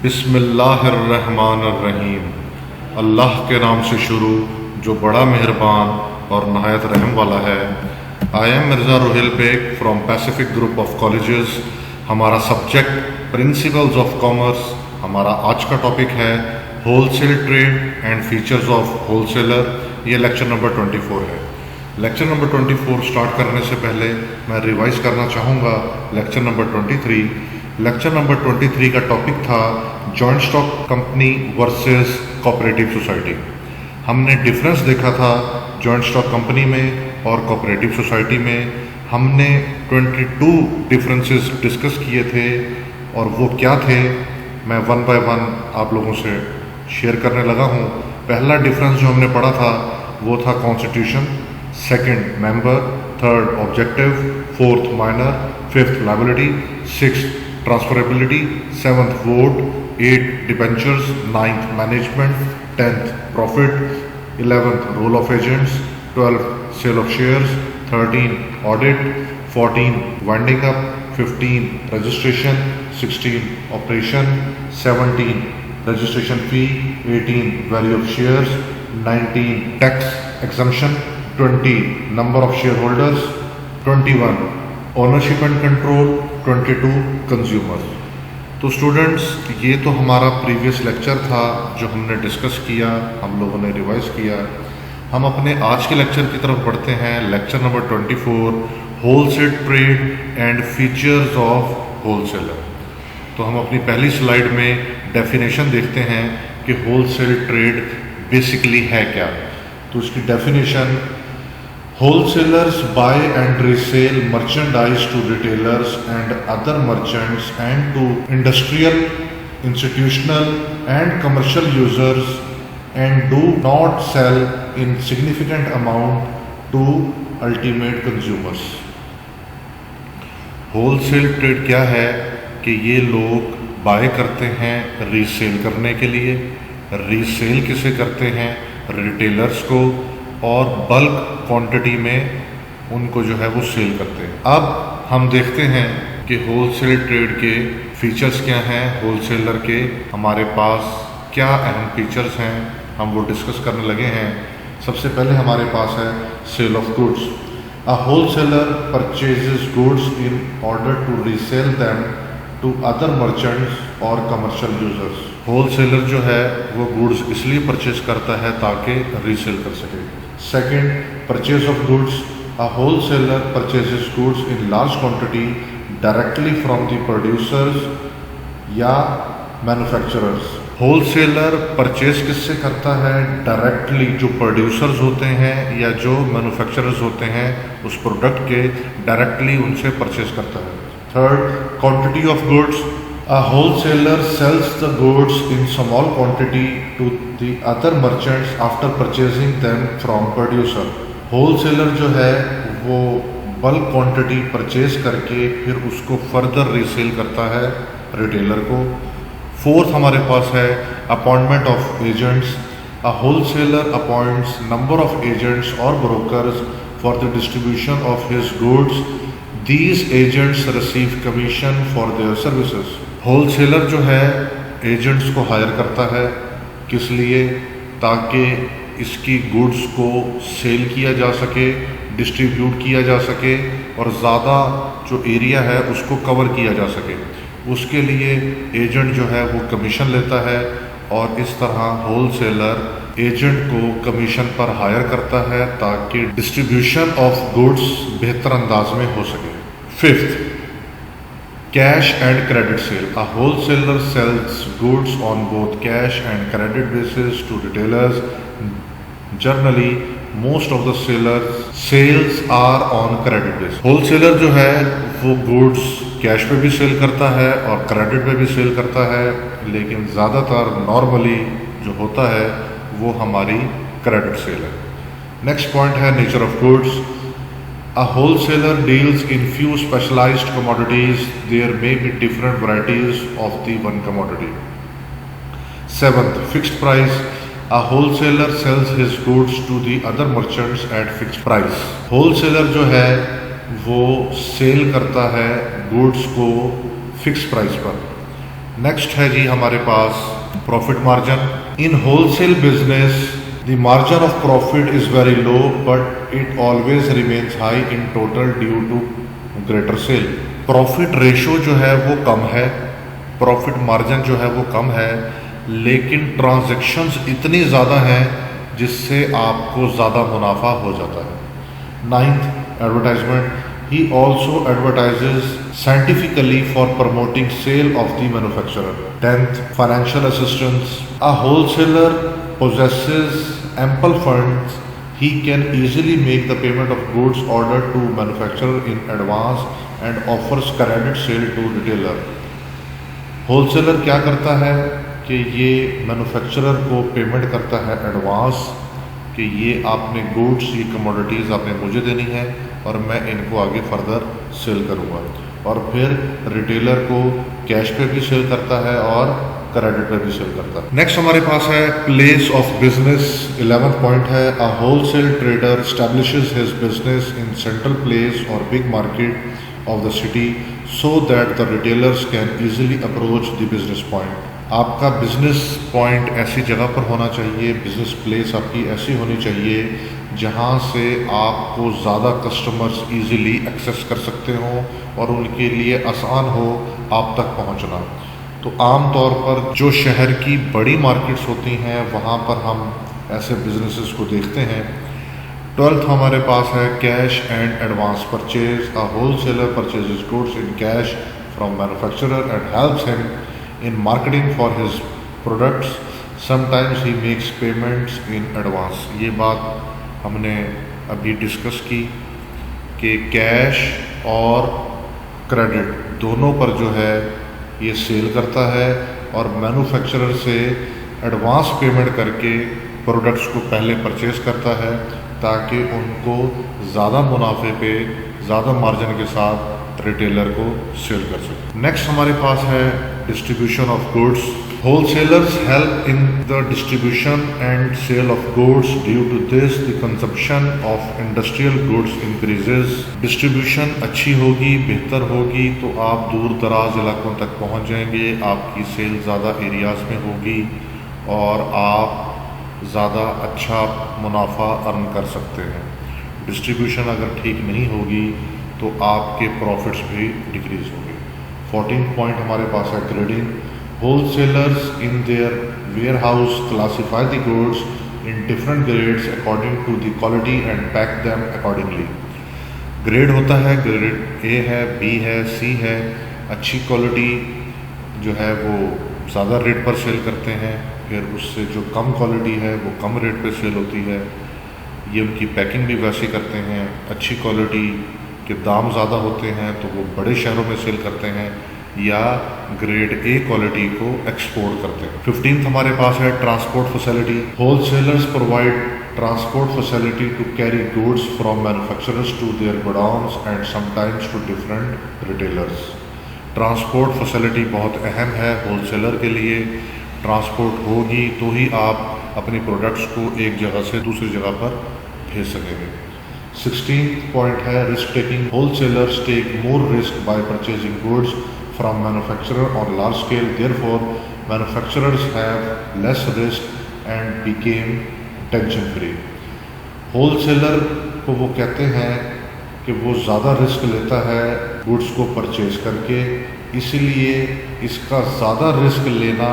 बिस्मिल्लाहिर्रहमानिर्रहीम। अल्लाह के नाम से शुरू जो बड़ा मेहरबान और नहायत रहम वाला है। I am Mirza Rohil Baig from Pacific Group of Colleges. हमारा सब्जेक्ट प्रिंसिपल्स ऑफ कॉमर्स। हमारा आज का टॉपिक है wholesale trade and features of wholesaler. ये लेक्चर नंबर 24 है। लेक्चर नंबर 24 स्टार्ट करने से पहले मैं रिवाइज करना चाहूँगा लेक्चर नंबर 23। लेक्चर नंबर 23 का टॉपिक था joint stock company versus cooperative society. हमने डिफरेंस देखा था जॉइंट स्टॉक कंपनी में और कोऑपरेटिव सोसाइटी में। हमने 22 डिफरेंसेस डिस्कस किए थे और वो क्या थे मैं वन बाय वन आप लोगों से शेयर करने लगा हूँ। पहला डिफरेंस जो हमने पढ़ा था वो था constitution, second member, third objective, fourth minor, fifth liability, sixth transferability, seventh vote, 8 debentures, 9th management, 10th profit, 11th role of agents, 12th sale of shares, 13 audit, 14 winding up, 15 registration, 16 operation, 17 registration fee, 18 value of shares, 19 tax exemption, 20 number of share holders, 21 ownership and control, 22 consumer. तो students ये तो हमारा previous lecture था जो हमने discuss किया, हम लोगों ने रिवाइज किया। हम अपने आज के लेक्चर की तरफ बढ़ते हैं। Lecture number 24 wholesale trade and features of wholesaler. तो हम अपनी पहली स्लाइड में डेफिनेशन देखते हैं कि होलसेल ट्रेड बेसिकली है क्या। तो इसकी definition, wholesalers buy and resell merchandise to retailers and other merchants and to industrial, institutional and commercial users and do not sell in significant amount to ultimate consumers। Wholesale trade क्या है कि ये लोग bye करते हैं resale करने के लिए। रीसेल किसे करते हैं? रिटेलर्स को, और बल्क क्वांटिटी में उनको जो है वो सेल करते हैं। अब हम देखते हैं कि होलसेल ट्रेड के फीचर्स क्या हैं, होलसेलर के हमारे पास क्या अहम फीचर्स हैं, हम वो डिस्कस करने लगे हैं। सबसे पहले हमारे पास है sale of goods. A wholesaler purchases goods in order to resell them to other merchants और कमर्शियल यूजर्स। होलसेलर जो है वो गुड्स इसलिए परचेज करता है ताकि रीसेल कर सके। Second, purchase of goods. A wholesaler purchases goods in large quantity directly from the producers या मैन्युफैक्चरर्स। होलसेलर परचेज किससे करता है? डायरेक्टली जो प्रोड्यूसर्स होते हैं या जो मैन्युफैक्चरर्स होते हैं उस प्रोडक्ट के डायरेक्टली उनसे परचेज करता है। Third, quantity of goods. A wholesaler sells the goods in small quantity to the other merchants after purchasing them from producer। wholesaler जो है वो बल्क क्वांटिटी परचेज करके फिर उसको फर्दर रीसेल करता है रिटेलर को। फोर्थ हमारे पास है appointment of agents. A wholesaler appoints number of agents और brokers for the distribution of his goods. These agents receive commission for their services। Wholesaler जो है एजेंट्स को हायर करता है, किस लिए? ताकि इसकी गुड्स को सेल किया जा सके, डिस्ट्रीब्यूट किया जा सके और ज़्यादा जो एरिया है उसको कवर किया जा सके। उसके लिए एजेंट जो है वो कमीशन लेता है और इस तरह होलसेलर एजेंट को कमीशन पर हायर करता है ताकि डिस्ट्रीब्यूशन ऑफ गुड्स बेहतर अंदाज में हो सके। Fifth, cash and credit sale. A wholesaler sells goods on both cash and credit basis to retailers. Generally most of the sales are on credit basis. Wholesaler जो है वो गुड्स कैश पे भी सेल करता है और क्रेडिट पे भी सेल करता है, लेकिन ज़्यादातर नॉर्मली जो होता है वो हमारी क्रेडिट सेल है। नेक्स्ट पॉइंट है nature of goods. A wholesaler deals in few specialized commodities. There may be different varieties of the one commodity। Seventh, fixed price। A wholesaler sells his goods to the other merchants at fixed price। Wholesaler जो है वो cell करता है goods को fix price पर। Next है जी हमारे पास profit margin. In wholesale business the margin of profit is very low but it always remains high in total due to greater sale. Profit ratio जो है वो कम है, प्रॉफिट मार्जिन जो है वो कम है, लेकिन ट्रांजैक्शंस इतनी ज़्यादा हैं जिससे आपको ज़्यादा मुनाफा हो जाता है। Ninth, advertisement. He also advertises scientifically for promoting sale of the manufacturer. 10th, financial assistance. A wholesaler possesses ample funds. He can easily make the payment of goods ordered to manufacturer in advance and offers credit sale to retailer. Wholesaler क्या करता है कि ये manufacturer को payment करता है advance कि ये आपने गुड्स, ये कमोडिटीज़ आपने मुझे देनी है और मैं इनको आगे फर्दर सेल करूँगा, और फिर रिटेलर को कैश पे भी सेल करता है और क्रेडिट पे भी सेल करता है। नेक्स्ट हमारे पास है place of business. 11th point है a wholesale trader establishes his business in central place और big market of the city so that the retailers can easily approach the business point. आपका business point ऐसी जगह पर होना चाहिए, business place आपकी ऐसी होनी चाहिए जहाँ से आपको ज़्यादा कस्टमर्स इजीली एक्सेस कर सकते हों और उनके लिए आसान हो आप तक पहुँचना। तो आम तौर पर जो शहर की बड़ी मार्केट्स होती हैं वहाँ पर हम ऐसे बिजनेसेस को देखते हैं। 12th हमारे पास है cash and advance purchase. A wholesaler purchases goods in cash from manufacturer and helps him in marketing for his products. Sometimes he makes payments in advance. ये बात हमने अभी डिस्कस की कि कैश और क्रेडिट दोनों पर जो है ये सेल करता है और मैन्युफैक्चरर से एडवांस पेमेंट करके प्रोडक्ट्स को पहले परचेज करता है ताकि उनको ज़्यादा मुनाफे पे ज़्यादा मार्जिन के साथ रिटेलर को सेल कर सके। नेक्स्ट हमारे पास है distribution of goods. Wholesalers help in the distribution and sale of goods. Due to this the consumption of industrial goods increases. Distribution अच्छी होगी, बेहतर होगी तो आप दूर दराज इलाकों तक पहुंच जाएंगे, आपकी सेल ज़्यादा एरियाज़ में होगी और आप ज़्यादा अच्छा मुनाफा अर्न कर सकते हैं। डिस्ट्रीब्यूशन अगर ठीक नहीं होगी तो आपके प्रॉफिट्स भी डिक्रीज होंगे। 14th पॉइंट हमारे पास है grading. Wholesalers in their warehouse classify the goods in different grades according to the quality and pack them accordingly. Grade होता है, ग्रेड ए है, बी है, सी है। अच्छी क्वालिटी जो है वो ज़्यादा रेट पर सेल करते हैं, फिर उससे जो कम क्वालिटी है वो कम रेट पे सेल होती है। ये उनकी पैकिंग भी वैसे करते हैं। अच्छी क्वालिटी के दाम ज़्यादा होते हैं तो वो बड़े शहरों में सेल करते हैं या ग्रेड ए क्वालिटी को एक्सपोर्ट करते हैं। 15th हमारे पास है transport facility. Wholesalers provide transport facility to carry goods from manufacturers to their godowns and sometimes to different retailers. Transport facility बहुत अहम है होलसेलर के लिए। ट्रांसपोर्ट होगी तो ही आप अपनी प्रोडक्ट्स को एक जगह से दूसरी जगह पर भेज सकेंगे। 16th पॉइंट है risk taking. Wholesalers take more risk by purchasing goods from manufacturer on large scale, therefore manufacturers have less risk and became tension free. Wholesaler को वो कहते हैं कि वो ज़्यादा रिस्क लेता है गुड्स को परचेज करके, इसीलिए इसका ज़्यादा रिस्क लेना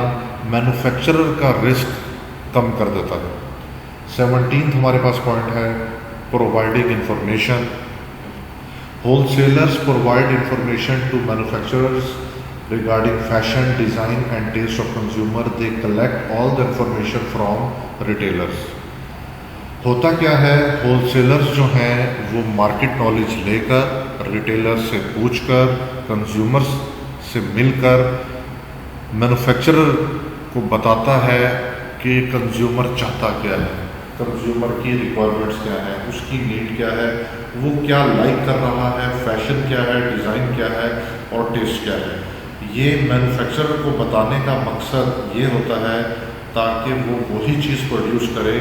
मैन्युफैक्चरर का रिस्क कम कर देता है। 17th हमारे पास पॉइंट है providing information. Wholesalers provide information to manufacturers regarding fashion, design and taste of consumer. They collect all the information from retailers. होता क्या है, होलसेलर्स जो हैं वो मार्केट नॉलेज लेकर, रिटेलर्स से पूछकर, कंज्यूमर्स से मिलकर मैन्युफैक्चरर को बताता है कि कंज्यूमर चाहता क्या है, कंज्यूमर की रिक्वायरमेंट्स क्या है, उसकी नीड क्या है, वो क्या लाइक कर रहा है, फैशन क्या है, डिज़ाइन क्या है और टेस्ट क्या है। ये मैन्युफैक्चरर को बताने का मकसद ये होता है ताकि वो वही चीज़ प्रोड्यूस करे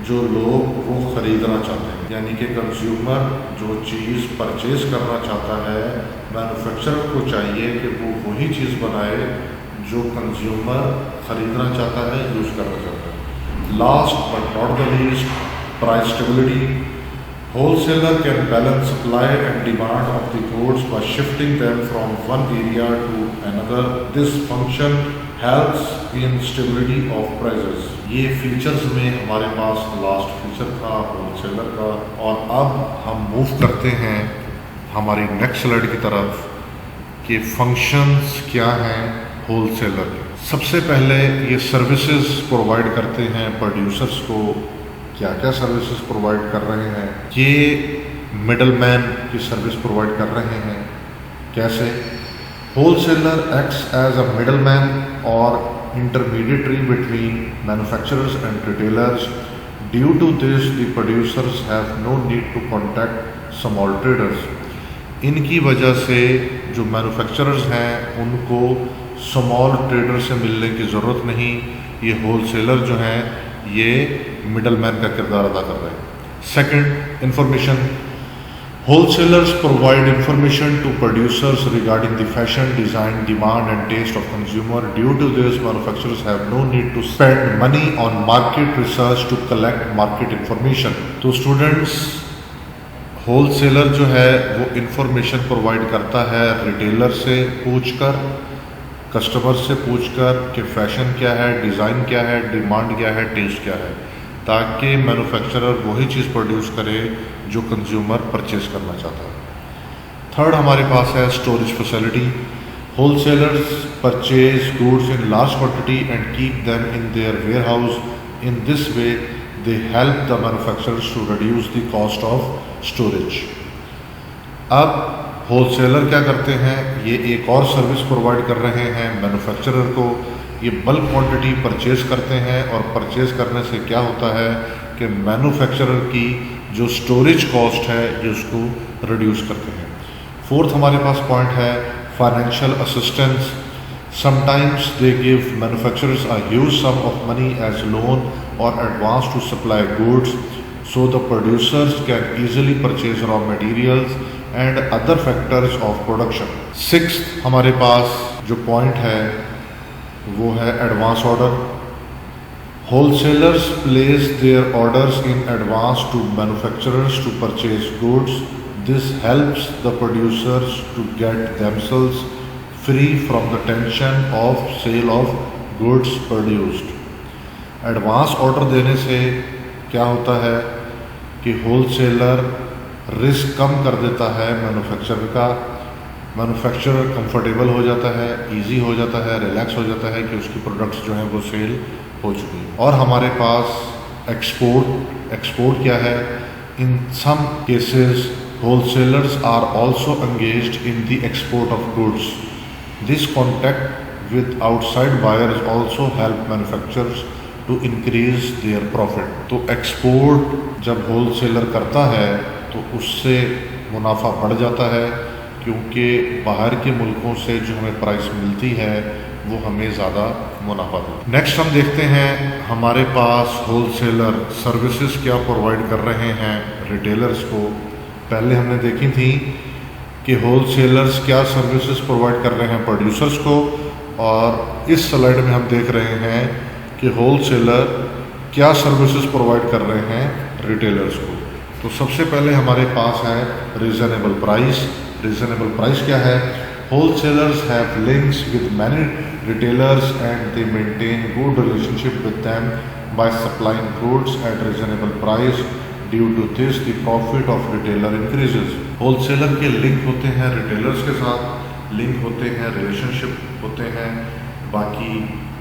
जो लोग वो ख़रीदना चाहते हैं। यानी कि कंज्यूमर जो चीज़ परचेज़ करना चाहता है, मैन्युफैक्चरर को चाहिए कि वो वही चीज़ बनाए जो कंज्यूमर ख़रीदना चाहता है, यूज़ करना चाहता है। Last but not the least, price stability. Wholesaler can balance supply and demand of the goods by shifting them from one area to another. This function helps in stability of prices. ये features में हमारे पास last feature था wholesaler का। और अब हम move करते हैं हमारी नेक्स्ट स्लाइड की तरफ कि फंक्शंस क्या हैं होलसेलर के। सबसे पहले ये सर्विसेज प्रोवाइड करते हैं प्रोड्यूसर्स को। क्या क्या सर्विसेज प्रोवाइड कर रहे हैं? ये मिडलमैन की सर्विस प्रोवाइड कर रहे हैं। कैसे? Wholesaler acts as a middleman और intermediary between manufacturers and retailers. Due to this the producers have no need to contact small traders. इनकी वजह से जो मैन्युफैक्चरर्स हैं उनको स्मॉल ट्रेडर से मिलने की ज़रूरत नहीं। ये होलसेलर जो हैं ये मिडलमैन का किरदार अदा कर रहे हैं। Second, information. Wholesalers provide information to producers regarding the fashion, design, demand and taste of consumer. Due to this manufacturers have no need to spend money on market research to collect market information. तो students, wholesaler जो है वो information provide करता है retailer से पूछकर, customer से पूछकर कि फ़ैशन क्या है, डिज़ाइन क्या है, डिमांड क्या है, टेस्ट क्या है, ताकि मैन्युफैक्चरर वही चीज़ प्रोड्यूस करे जो कंज्यूमर परचेज करना चाहता है। थर्ड हमारे पास है storage facility. Wholesalers purchase goods in large quantity and keep them in their warehouse. In this way they help the manufacturers to reduce the cost of storage. अब wholesaler क्या करते हैं? ये एक और सर्विस प्रोवाइड कर रहे हैं मैन्युफैक्चरर को। ये बल्क क्वांटिटी परचेज करते हैं और परचेज करने से क्या होता है कि मैन्युफैक्चरर की जो स्टोरेज कॉस्ट है ये उसको रिड्यूस करते हैं। फोर्थ हमारे पास पॉइंट है financial assistance. Sometimes they give manufacturers a huge sum of money as loan और advance to supply goods so the producers can easily purchase raw materials and other factors of production. Sixth हमारे पास जो point है वो है advance order. Wholesalers place their orders in advance to manufacturers to purchase goods. This helps the producers to get themselves free from the tension of sale of goods produced. Advance order देने से क्या होता है कि wholesaler risk कम कर देता है manufacturer का। मैन्युफैक्चरर कंफर्टेबल हो जाता है, इजी हो जाता है, रिलैक्स हो जाता है कि उसकी प्रोडक्ट्स जो हैं वो सेल हो चुकी हैं। और हमारे पास एक्सपोर्ट क्या है? In some cases wholesalers are also engaged in the export of goods. This contact with outside buyers also help manufacturers to increase their profit. तो एक्सपोर्ट जब होलसेलर करता है तो उससे मुनाफा बढ़ जाता है, क्योंकि बाहर के मुल्कों से जो हमें प्राइस मिलती है वो हमें ज़्यादा मुनाफा देती है। नेक्स्ट हम देखते हैं हमारे पास होलसेलर सर्विसेज क्या प्रोवाइड कर रहे हैं रिटेलर्स को। पहले हमने देखी थी कि होलसेलर्स क्या सर्विसेज प्रोवाइड कर रहे हैं प्रोड्यूसर्स को, और इस स्लाइड में हम देख रहे हैं कि होलसेलर क्या सर्विसेज प्रोवाइड कर रहे हैं रिटेलर्स को। तो सबसे पहले हमारे पास है रीज़नेबल प्राइस। रीज़नेबल प्राइस क्या है? Wholesalers have links with many retailers and they maintain good relationship with them by supplying goods at reasonable price. Due to this the profit of retailer increases. Wholesaler के link होते हैं retailers के साथ, link होते हैं, relationship होते हैं। बाकी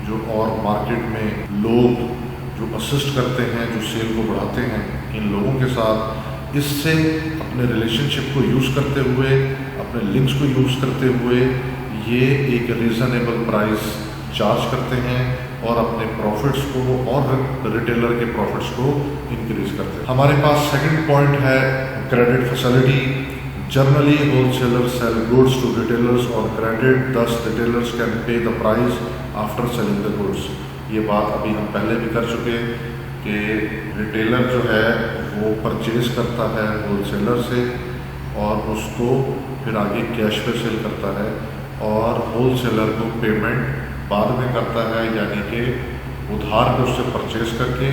जो और मार्केट में लोग जो असिस्ट करते हैं, जो सेल को बढ़ाते हैं, इन लोगों के साथ इससे अपने रिलेशनशिप को यूज़ करते हुए, अपने लिंक्स को यूज़ करते हुए ये एक रीज़नेबल प्राइस चार्ज करते हैं और अपने प्रॉफिट्स को और रिटेलर के प्रॉफिट्स को इंक्रीज करते हैं। हमारे पास सेकंड पॉइंट है credit facility. Generally wholesaler sale goods to retailers और credit, thus retailers can pay the price after selling the goods. ये बात अभी हम पहले भी कर चुके कि रिटेलर जो है वो परचेज करता है होलसेलर से और उसको फिर आगे कैश पे सेल करता है और होलसेलर को पेमेंट बाद में करता है, यानी कि उधार पे उससे परचेज करके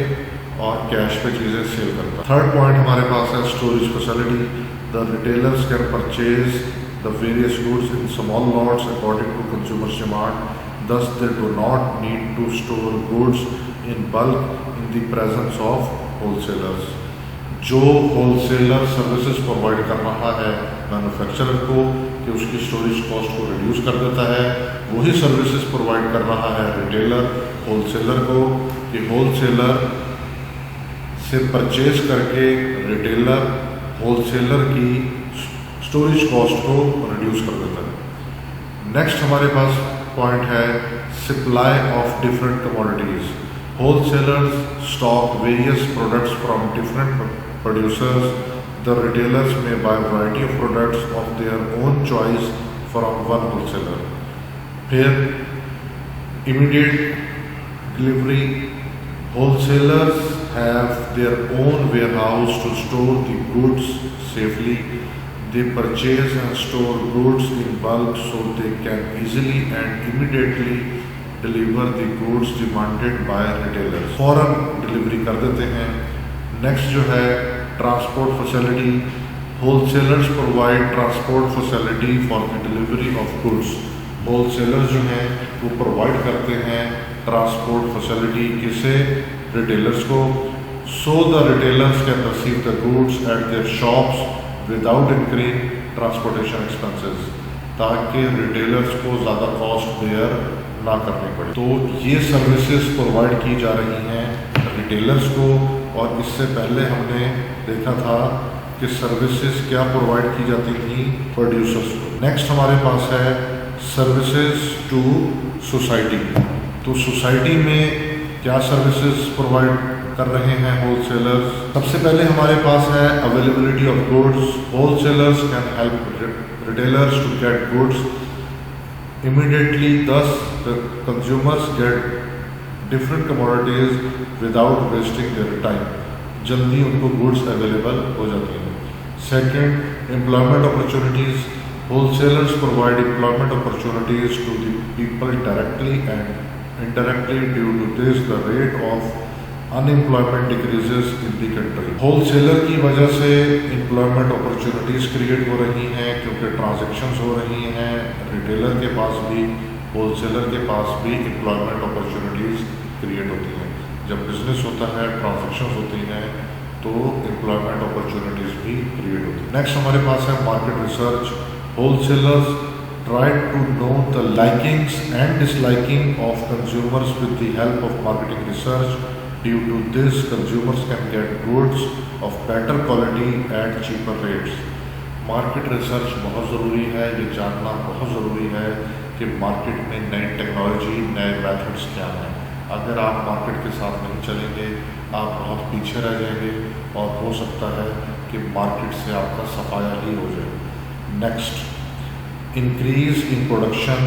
और कैश पे चीज़ें सेल करता है। थर्ड पॉइंट हमारे पास है storage facility. The retailers can purchase the various goods in small lots according to consumers demand, thus they do not need to store goods in bulk in the presence of wholesalers। जो wholesaler services provide कर रहा है manufacturer को कि उसकी storage cost को reduce कर देता है, वही सर्विसेज प्रोवाइड कर रहा है रिटेलर होलसेलर को कि होलसेलर से परचेज करके रिटेलर होलसेलर की स्टोरेज कॉस्ट को रिड्यूस कर देता है। नेक्स्ट हमारे पास पॉइंट है supply of different commodities. Wholesalers stock various products from different producers. The retailers may buy variety of products of their own choice from one wholesaler. फिर immediate delivery. Wholesalers have their own warehouse to store the goods safely. They purchase and store goods in bulk so they can easily and immediately deliver the goods demanded by retailers। फौरन delivery कर देते हैं। Next जो है transport facility. Wholesalers provide transport facility for the delivery of goods. Wholesalers जो हैं वो provide करते हैं ट्रांसपोर्ट फैसिलिटी किसे? रिटेलर्स को। So the retailers can receive the goods at there shops without increase transportation expenses, ताकि रिटेलर्स को ज़्यादा कॉस्ट बेयर ना करनी पड़े। तो ये सर्विसेज प्रोवाइड की जा रही हैं रिटेलर्स को, और इससे पहले हमने देखा था कि सर्विसेज क्या प्रोवाइड की जाती थी प्रोड्यूसर्स को। नेक्स्ट हमारे पास है सर्विसेज टू सोसाइटी। तो सोसाइटी में क्या सर्विसेज प्रोवाइड कर रहे हैं होलसेलर्स? सबसे पहले हमारे पास है availability of goods. Wholesalers can help retailers to get goods immediately, thus the consumers get different commodities without wasting their time। जल्दी उनको गुड्स अवेलेबल हो जाती हैं। Second, employment opportunities. Wholesalers provide employment opportunities to the people directly and indirectly. Due to this the rate of unemployment decreases in the country. Wholesaler की वजह से employment opportunities create हो रही हैं क्योंकि ट्रांजैक्शंस हो रही हैं। रिटेलर के पास भी होलसेलर के पास भी एम्प्लॉयमेंट अपॉर्चुनिटीज़ क्रिएट होती हैं। जब बिजनेस होता है, ट्रांजैक्शंस होती हैं, तो एम्प्लॉयमेंट अपॉर्चुनिटीज़ भी क्रिएट होती हैं। नेक्स्ट हमारे पास है market research. Wholesalers try to know the likings and disliking of consumers with the help of marketing research। Due to this, consumers can get goods of better quality at cheaper rates। Market research बहुत ज़रूरी है, ये जानना बहुत ज़रूरी है कि market में नई टेक्नोलॉजी, नए मेथड्स क्या हैं। अगर आप मार्केट के साथ नहीं चलेंगे, आप बहुत पीछे रह जाएंगे और हो सकता है कि मार्केट से आपका सफाया ही हो जाए। Next, increase in production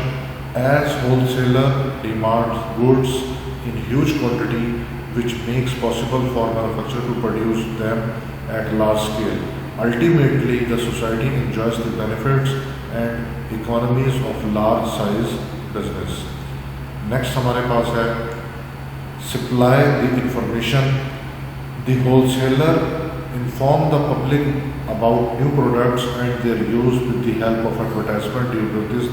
as wholesaler demands goods in huge quantity, which makes possible for manufacturer to produce them at large scale। Ultimately, the society enjoys the benefits and economies of large size business। Next हमारे पास है supply the information। The wholesaler inform the public about new products and their use with the help of advertisement। Due to this,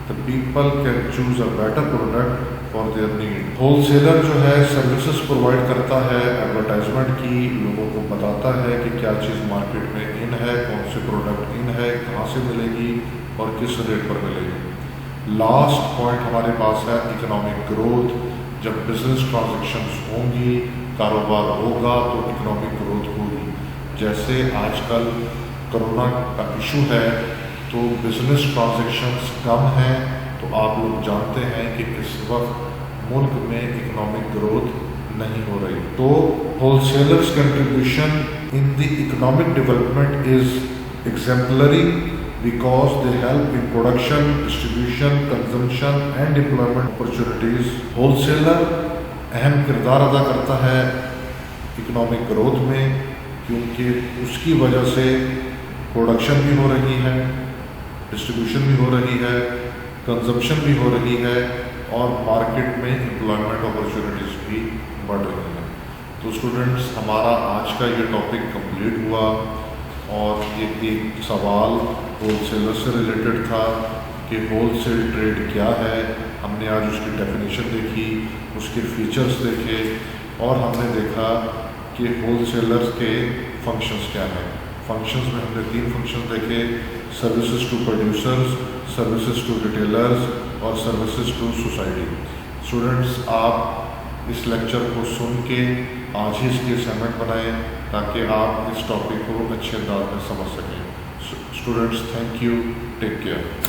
the people can choose a better product for their need। Wholesaler जो है services provide करता है advertisement की, लोगों को बताता है कि क्या चीज़ मार्केट में इन है, कौन से प्रोडक्ट इन है, कहाँ से मिलेगी और किस रेट पर मिलेगी। लास्ट पॉइंट हमारे पास है इकोनॉमिक ग्रोथ। जब बिजनेस ट्रांजैक्शंस होंगी, कारोबार होगा, तो इकोनॉमिक ग्रोथ होगी। जैसे आजकल कोरोना का इशू है तो बिजनेस ट्रांजैक्शंस कम हैं, तो आप लोग जानते हैं कि इस वक्त मुल्क में इकोनॉमिक ग्रोथ नहीं हो रही। तो wholesalers contribution in the economic development is exemplary because they help in production, distribution, consumption and employment opportunities। Wholesaler अहम किरदार अदा करता है इकोनॉमिक ग्रोथ में, क्योंकि उसकी वजह से प्रोडक्शन भी हो रही है, डिस्ट्रीब्यूशन भी हो रही है, कंजम्पशन भी हो रही है, और मार्केट में एम्प्लॉयमेंट अपॉर्चुनिटीज़ भी बढ़ रही हैं। तो स्टूडेंट्स, हमारा आज का ये टॉपिक कंप्लीट हुआ और ये एक सवाल होलसेलर से रिलेटेड था कि होलसेल ट्रेड क्या है। हमने आज उसकी डेफिनेशन देखी, उसके फीचर्स देखे और हमने देखा कि होलसेलर्स के फंक्शंस क्या हैं। फंक्शंस में हमने 3 फंक्शन देखे: services to producers, services to retailers और सर्विसेज टू सोसाइटी। स्टूडेंट्स, आप इस लेक्चर को सुन के आज ही इसकी असाइनमेंट बनाएं ताकि आप इस टॉपिक को अच्छे अंदाज में समझ सकें। Students, thank you, take care.